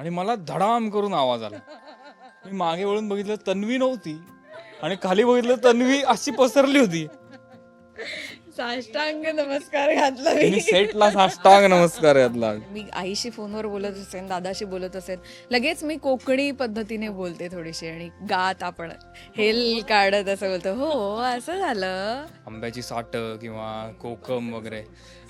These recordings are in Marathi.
आणि मला धडाम करून आवाज आला. मी मागे वळून बघितलं, तन्वी नव्हती आणि खाली बघितलं, तन्वी अशी पसरली होती. साष्टांग नमस्कार घातला मी. तिने सेटला साष्टांग नमस्कार घातला. मी आईशी फोनवर बोलत असेल, दादाशी बोलत असेल, लगेच मी कोकणी पद्धतीने बोलते थोडीशी आणि गात आपण हेल काढत असं बोलतो. हो असं झालं. आंब्याची साठ किंवा कोकम वगैरे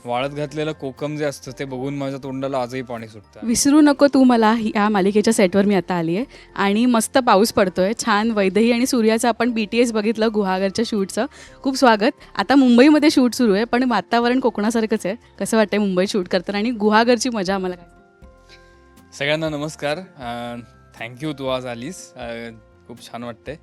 वाळत घातलेलं कोकम जे असतं ते बघून माझ्या तोंडाला आजही पाणी सुटतं. विसरू नको तू मला या मालिकेच्या सेटवर मी आता आली आहे आणि मस्त पाऊस पडतोय. छान वैदेही आणि सूर्याचं आपण BTS बघितलं गुहागरच्या शूटचं. खूप स्वागत. आता मुंबईमध्ये शूट सुरू आहे पण वातावरण कोकणासारखंच आहे. कसं वाटतंय मुंबईत शूट करताना आणि गुहागरची मजा आम्हाला काय? सगळ्यांना नमस्कार. थँक्यू तू आज आलीस. खूप छान वाटतंय.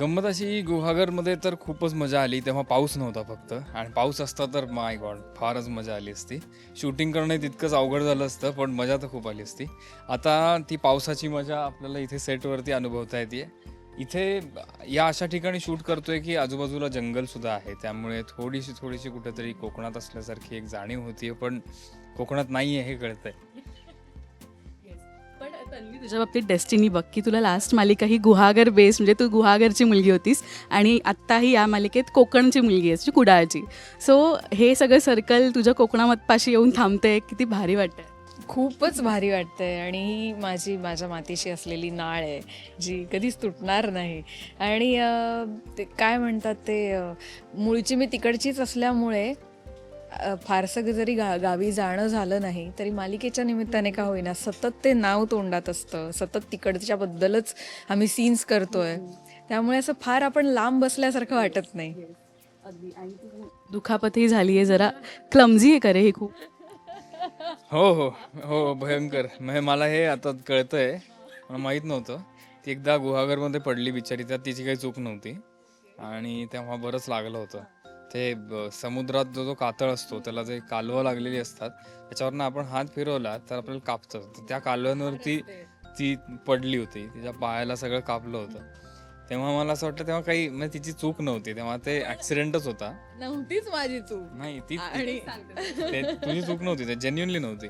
गंमत अशी, गुहागरमध्ये तर खूपच मजा आली. तेव्हा पाऊस नव्हता फक्त, आणि पाऊस असता तर माय गॉड फारच मजा आली असती. शूटिंग करणं तितकंच अवघड झालं असतं, पण मजा तर खूप आली असती. आता ती पावसाची मजा आपल्याला इथे सेटवरती अनुभवता येते. इथे या अशा ठिकाणी शूट करतोय की आजूबाजूला जंगलसुद्धा आहे, त्यामुळे थोडीशी कुठेतरी कोकणात असल्यासारखी एक जाणीव होतीये, पण कोकणात नाही आहे हे कळतंय. पण तन्वी, तुझ्या बाबतीत डेस्टिनी बघ की तुला लास्ट मालिका ही गुहागर बेस, म्हणजे तू गुहागरची मुलगी होतीस आणि आत्ताही या मालिकेत कोकणची मुलगी आहेस, कुडाळची. सो हे सगळं सर्कल तुझ्या कोकणापाशी येऊन थांबते. किती भारी वाटतंय. खूपच भारी वाटतंय आणि ही माझ्या मातीशी असलेली नाळ आहे जी कधीच तुटणार नाही. आणि ते काय म्हणतात ते, मूळची मी तिकडचीच असल्यामुळे फारसं जरी गावी जाणं झालं नाही तरी मालिकेच्या निमित्ताने का होईना सतत ते नाव तोंडात असतं, सतत तिकडच्याबद्दलच आम्ही सीन्स करतोय, त्यामुळे असं फार आपण लांब बसल्यासारखं वाटत नाही. दुखापतही झाली आहे, जरा क्लमझी आहे करे हे खूप. हो हो हो, भयंकर. म्हणजे मला हे आता कळतंय, मला माहीत नव्हतं. ती एकदा गुहागरमध्ये पडली बिचारी, त्यात तिची काही चूक नव्हती आणि तेव्हा बरंच लागलं होतं. ते समुद्रात जो कातळ असतो त्याला जे कालवं लागलेली असतात त्याच्यावरनं आपण हात फिरवला तर आपल्याला कापतं. तर त्या कालव्यांवरती ती पडली होती, तिच्या पायाला सगळं कापलं होतं. तेव्हा मला असं वाटलं तेव्हा काही म्हणजे तिची चूक नव्हती, तेव्हा ते ॲक्सिडेंटच होता. नव्हतीच माझी चूक. नाही ती आणि तुझी चूक नव्हती, ते जेन्युनली नव्हती.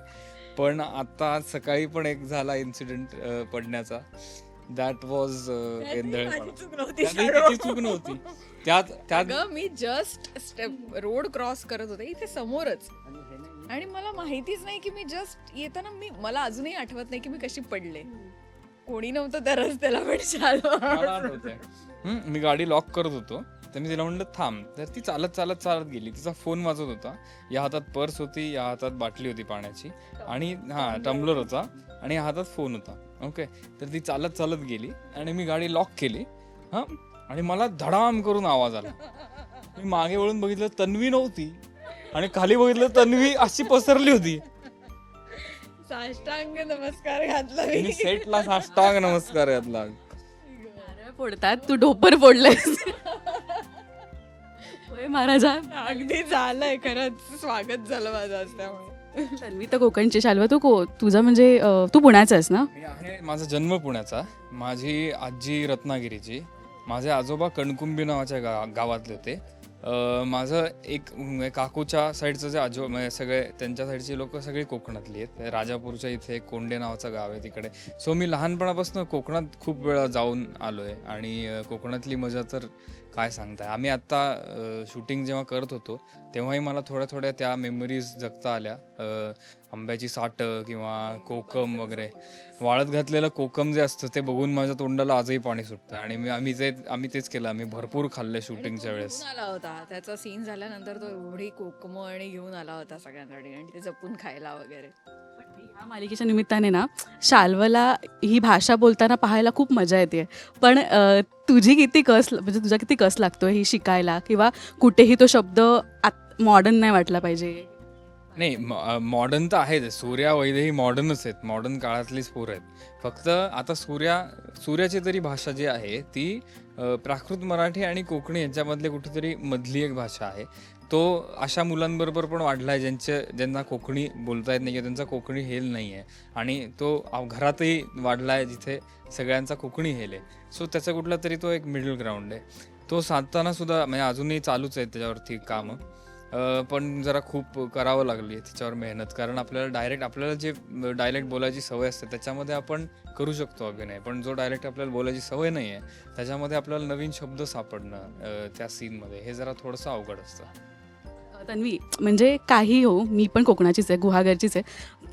पण आता आज सकाळी पण एक झाला इन्सिडेंट पडण्याचा. दॅट वॉज माझी चूक नव्हती. तिची चूक नव्हती. त्यात अगं मी जस्ट रोड क्रॉस करत होते इथे समोरच आणि मला माहितीच नाही की मी जस्ट येताना मला अजूनही आठवत नाही की मी कशी पडले. कोणी नव्हतं त्या रस्त्याला पण मी गाडी लॉक करत होतो, तर मी तिला म्हणलं थांब, तर ती चालत चालत चालत गेली. तिचा फोन वाजत होता, या हातात पर्स होती, या हातात बाटली होती पाण्याची आणि टम्बलर होता आणि या हातात फोन होता. ओके, तर ती चालत चालत गेली आणि मी गाडी लॉक केली. आणि मला धडाम करून आवाज आला. मी मागे वळून बघितलं, तन्वी नव्हती आणि खाली बघितलं, तन्वी अशी पसरली होती. साष्टांग नमस्कार घातला तिने सेटला साष्टांग नमस्कार घातला. नारळ फोडतात, तू ढोपर फोडलंयस. होय महाराजा. अगदी झालंय, खरंच स्वागत झालं माझं आज त्यामुळे. तन्वी तर कोकणची. शाल्वा तुझा म्हणजे तू पुण्याचाच ना? मी आहे, माझा जन्म पुण्याचा, माझी आजी रत्नागिरीची, माझे आजोबा कणकुंबी नावाच्या गावातले होते. माझं एक काकूच्या साईडचं जे म्हणजे सगळे त्यांच्या साईडची लोक सगळी कोकणातली आहेत. राजापूरच्या इथे कोंडे नावाचं गाव आहे तिकडे. सो मी लहानपणापासून कोकणात खूप वेळा जाऊन आलो आहे आणि कोकणातली मजा तर काय सांगताय. आम्ही आत्ता शूटिंग जेव्हा करत होतो तेव्हाही मला थोड्या त्या मेमरीज जगता आल्या. आंब्याची साठ किंवा कोकम वगैरे वाळत घातलेलं कोकम जे असतं ते बघून माझ्या तोंडाला आजही पाणी सुटतं. आणि आम्ही तेच केलं. आम्ही भरपूर खाल्ले शूटिंगच्या वेळेस. घेऊन आला होता त्याचा सीन झाल्यानंतर, तो एवढी कोकम आणि घेऊन आला होता सगळ्यांसाठी आणि ते जपून खायला वगैरे. ह्या मालिकेच्या निमित्ताने ना शाल्वला ही भाषा बोलताना पाहायला खूप मजा येते. पण तुझी किती म्हणजे तुझा किती कस लागतोय ही शिकायला, किंवा कुठेही तो शब्द मॉडर्न नाही वाटला पाहिजे? नाही, मॉडर्न तर आहेच. सूर्या वैदेही मॉडर्नच आहेत, मॉडर्न काळातलीच पोरं आहेत. फक्त आता सूर्याची तरी भाषा जी आहे ती प्राकृत मराठी आणि कोकणी यांच्यामधले कुठेतरी मधली एक भाषा आहे. तो अशा मुलांबरोबर पण वाढला आहे ज्यांना कोकणी बोलता येत नाही किंवा त्यांचा कोकणी हेल नाही आहे, आणि तो घरातही वाढला आहे जिथे सगळ्यांचा कोकणी हेल आहे. सो त्याचा कुठला तरी तो एक मिडल ग्राउंड आहे. तो साधताना सुद्धा म्हणजे अजूनही चालूच आहे त्याच्यावरती कामं. पण जरा खूप करावं लागली त्याच्यावर मेहनत, कारण आपल्याला जे डायलेक्ट बोलायची सवय असते त्याच्यामध्ये आपण करू शकतो अभिनय, पण जो डायलेक्ट आपल्याला बोलायची सवय नाही आहे त्याच्यामध्ये आपल्याला नवीन शब्द सापडणं त्या सीनमध्ये हे जरा थोडंसं अवघड असतं. तन्वी, म्हणजे काही हो, मी पण कोकणाचीच आहे, गुहागरचीच आहे.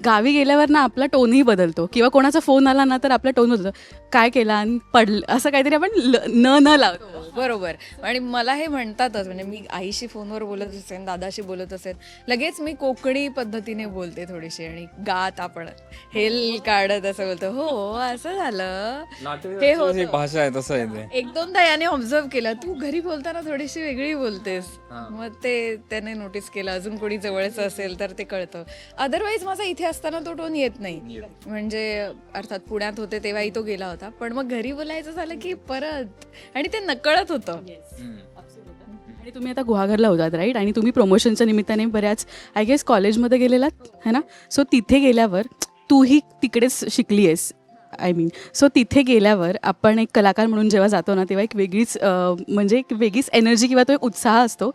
गावी गेल्यावर ना आपला टोनही बदलतो, किंवा कोणाचा फोन आला ना तर आपला टोन बदलतो. काय केला आणि पडलं असं काहीतरी आपण न लावतो. बरोबर. आणि मला हे म्हणतातच, म्हणजे मी आईशी फोनवर बोलत असेल, दादाशी बोलत असेल, लगेच मी कोकणी पद्धतीने बोलते थोडीशी, आणि गात आपण हेल काढत असं बोलतो, हो असं झालं, हे होतं. ही भाषा आहे, तसं आहे ते. एक दोनदा याने ऑब्झर्व केलं, तू घरी बोलताना थोडीशी वेगळी बोलतेस. मग ते त्याने नोटीस केलं. अजून कोणी जवळचं असेल तर ते कळतं. अदरवाईज माझा इथे असताना तो टोन येत नाही. म्हणजे अर्थात पुण्यात होते तेव्हाही तो गेला होता, पण मग घरी बोलायचं झालं की परत, आणि ते नकळत होतं. आणि तुम्ही आता गुहागरला होतात राईट, आणि तुम्ही प्रमोशनच्या निमित्ताने बऱ्याच आय गेस कॉलेजमध्ये गेलेलात है ना. सो तिथे गेल्यावर तूही तिकडेच शिकली आहेस, आय मीन, सो तिथे गेल्यावर आपण एक कलाकार म्हणून जेव्हा जातो ना तेव्हा एक वेगळीच म्हणजे एक वेगळीच एनर्जी किंवा तो एक उत्साह असतो.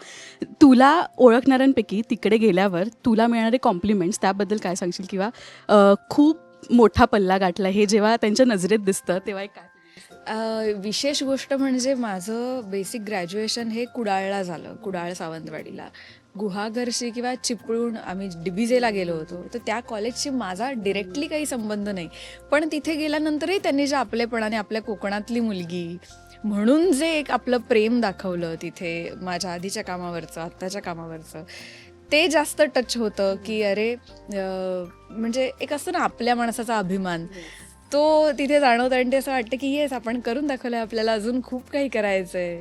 तुला ओळखणाऱ्यांपैकी तिकडे गेल्यावर तुला मिळणारे कॉम्प्लिमेंट्स त्याबद्दल काय सांगशील, किंवा खूप मोठा पल्ला गाठला हे जेव्हा त्यांच्या नजरेत दिसतं तेव्हा एक काय? विशेष गोष्ट म्हणजे माझं बेसिक ग्रॅज्युएशन हे कुडाळला झालं, कुडाळ सावंतवाडीला. गुहागरशी किंवा चिपळूण, आम्ही डिबिजेला गेलो होतो, तर त्या कॉलेजशी माझा डिरेक्टली काही संबंध नाही. पण तिथे गेल्यानंतरही त्यांनी जे आपलेपणाने आपल्या कोकणातली मुलगी म्हणून जे एक आपलं प्रेम दाखवलं तिथे, माझ्या आधीच्या कामावरचं, आत्ताच्या कामावरचं, ते जास्त टच होतं. की अरे म्हणजे एक असतं ना आपल्या माणसाचा अभिमान, तो तिथे जाणवतं. आणि ते असं वाटतं की येस, आपण करून दाखवलं, आपल्याला अजून खूप काही करायचं आहे.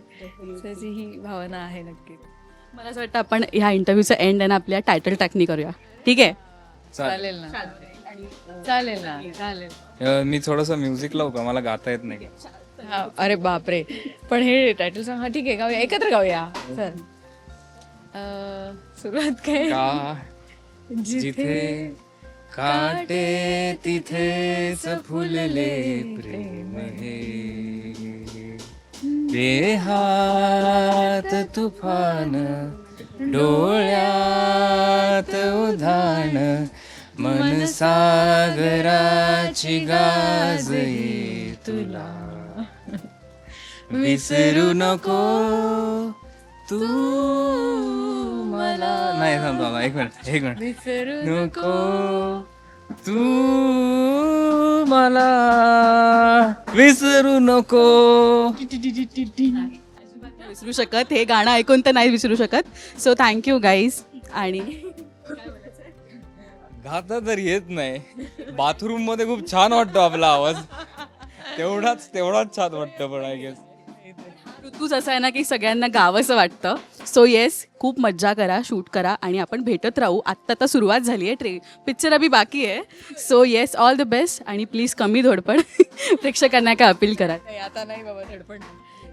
त्याची ही भावना आहे नक्कीच. मला असं वाटतं आपण ह्या इंटरव्ह्यूचा एंड आहे ना आपल्या टायटल टॅकनी करूया, ठीक आहे? चालेल ना, चालेल ना, चालेल. मी थोडंसं म्युझिक लावू का, मला गाता येत नाही. हा, अरे बापरे, पण हे टायटल सांग. हा ठीक आहे, गाऊया, एकत्र गाऊया. चल, सुरुवात काय? का जिथे काटे तिथेच फुलले प्रेम हे, देहात तुफान डोळ्यात उधाण, मन सागराची गाज ये तुला, विसरू नको तू मला. नाही सांगतो, एक मिनिट. विसरू नको तू मला, विसरू नको. विसरू शकत, हे गाणं ऐकून तर नाही विसरू शकत. So thank you guys. आणि गाता तर येत नाही, बाथरूम मध्ये खूप छान वाटतो आपला आवाज, तेवढाच छान वाटतं. पण आय गेस ऋतूच असं आहे ना की सगळ्यांना गावंसं वाटतं. सो येस, खूप मज्जा करा, शूट करा, आणि आपण भेटत राहू. आत्ता सुरुवात झाली आहे, पिक्चर अभि बाकी आहे. So yes, all the best, आणि प्लीज कमी धडपड प्रेक्षकांना काय अपील करा. नाही, आता नाही बाबा धडपड.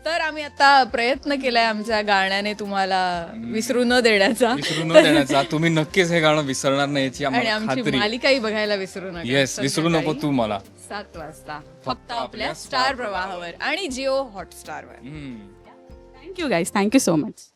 तर आम्ही आता प्रयत्न केलाय आमच्या गाण्याने तुम्हाला विसरू न देण्याचा, विसरू न देण्याचा. तुम्ही नक्कीच हे गाणं विसरणार नाही याची आणि आम्हाला आमची खात्री. मालिकाही बघायला विसरू नका. येस, विसरू नको तू मला. 7 वाजता फक्त आपल्या स्टार प्रवाहावर आणि जिओ हॉटस्टारवर. Thank you guys, thank you so much.